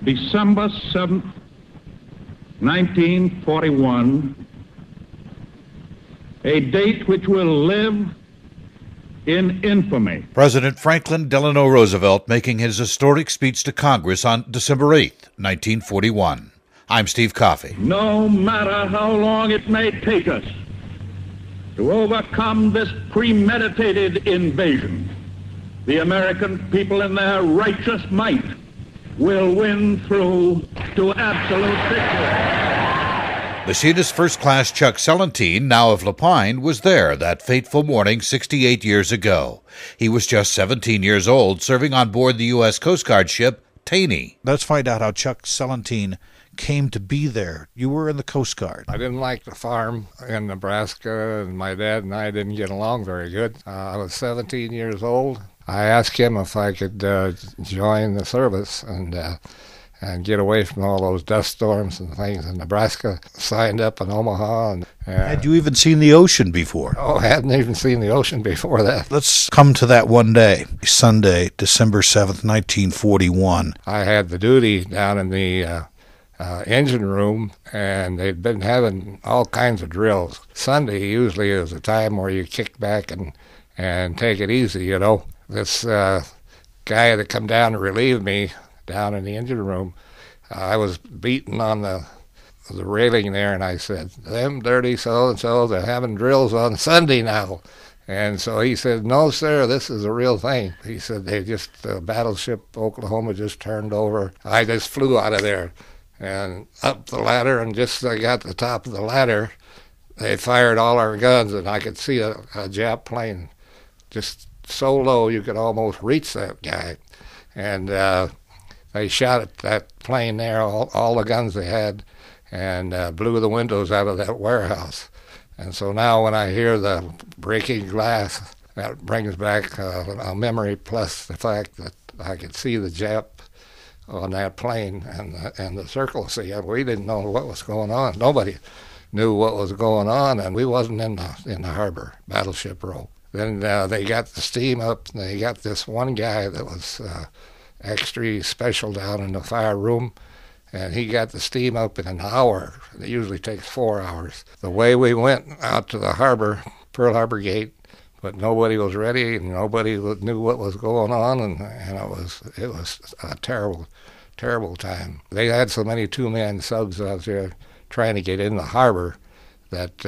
December 7th, 1941, a date which will live in infamy. President Franklin Delano Roosevelt making his historic speech to Congress on December 8th, 1941. I'm Steve Coffey. No matter how long it may take us to overcome this premeditated invasion, the American people in their righteous might will win through to absolute victory. Machinist First Class Chuck Celentine, now of Lapine, was there that fateful morning 68 years ago. He was just 17 years old, serving on board the U.S. Coast Guard ship Taney. Let's find out how Chuck Celentine came to be there. You were in the Coast Guard. I didn't like the farm in Nebraska, and my dad and I didn't get along very good. I was 17 years old. I asked him if I could join the service and get away from all those dust storms and things in Nebraska. Signed up in Omaha. Had you even seen the ocean before? Oh, I hadn't even seen the ocean before that. Let's come to that one day, Sunday, December 7th, 1941. I had the duty down in the engine room, and they'd been having all kinds of drills. Sunday usually is a time where you kick back and take it easy, you know. This guy that come down to relieve me down in the engine room, I was beating on the railing there, and I said, "Them dirty so-and-so, they're having drills on Sunday now." And so he said, "No, sir, this is a real thing." He said, the battleship Oklahoma just turned over. I just flew out of there and up the ladder, and just as I got to the top of the ladder, they fired all our guns, and I could see a Jap plane just so low you could almost reach that guy. And they shot at that plane there, all the guns they had, and blew the windows out of that warehouse. And so now when I hear the breaking glass, that brings back a memory, plus the fact that I could see the Jap on that plane and the circle. See, we didn't know what was going on. Nobody knew what was going on, and we wasn't in the harbor, battleship row. Then they got the steam up, and they got this one guy that was extra special down in the fire room, and he got the steam up in an hour. It usually takes 4 hours. The way we went out to the harbor, Pearl Harbor Gate, but nobody was ready, and nobody knew what was going on, and it was a terrible, terrible time. They had so many two-man subs out there trying to get in the harbor that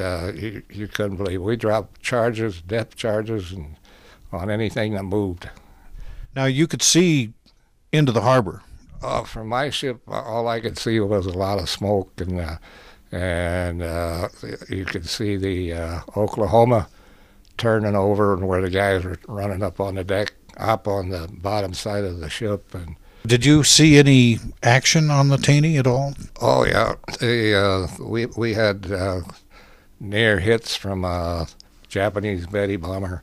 you couldn't believe. We dropped charges, depth charges, and on anything that moved. Now, you could see into the harbor. From my ship, all I could see was a lot of smoke, and you could see the Oklahoma turning over, and where the guys were running up on the deck, up on the bottom side of the ship. And did you see any action on the Taney at all? oh yeah, we had near hits from a Japanese Betty bomber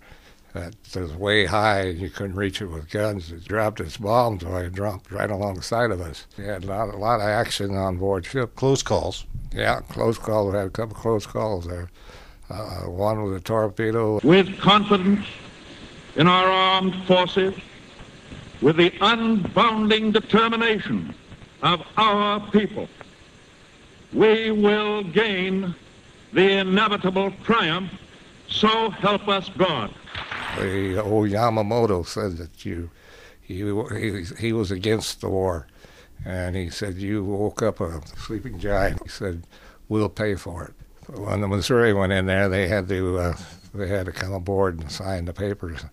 that was way high, and you couldn't reach it with guns. It dropped its bombs, so it dropped right alongside of us. We had a lot of action on board ship. Close calls. Yeah, close calls. We had a couple close calls there. One with a torpedo. With confidence in our armed forces, with the unbounding determination of our people, we will gain the inevitable triumph, so help us God. The old Yamamoto said that he was against the war, and he said, "You woke up a sleeping giant." He said, "We'll pay for it." When the Missouri went in there, they had to come aboard and sign the papers.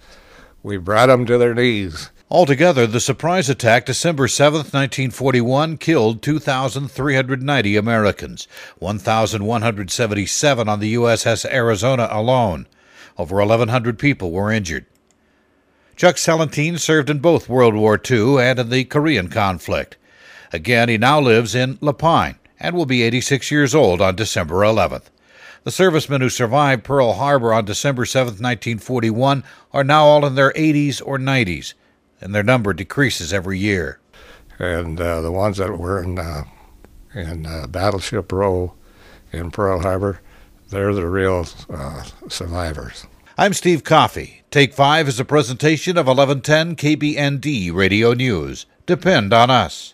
We brought them to their knees. Altogether, the surprise attack December 7th, 1941, killed 2,390 Americans, 1,177 on the USS Arizona alone. Over 1,100 people were injured. Chuck Celentine served in both World War II and in the Korean conflict. Again, he now lives in Lapine and will be 86 years old on December 11th. The servicemen who survived Pearl Harbor on December 7th, 1941, are now all in their 80s or 90s, and their number decreases every year. And the ones that were in Battleship Row in Pearl Harbor, they're the real survivors. I'm Steve Coffey. Take 5 is a presentation of 1110 KBND Radio News. Depend on us.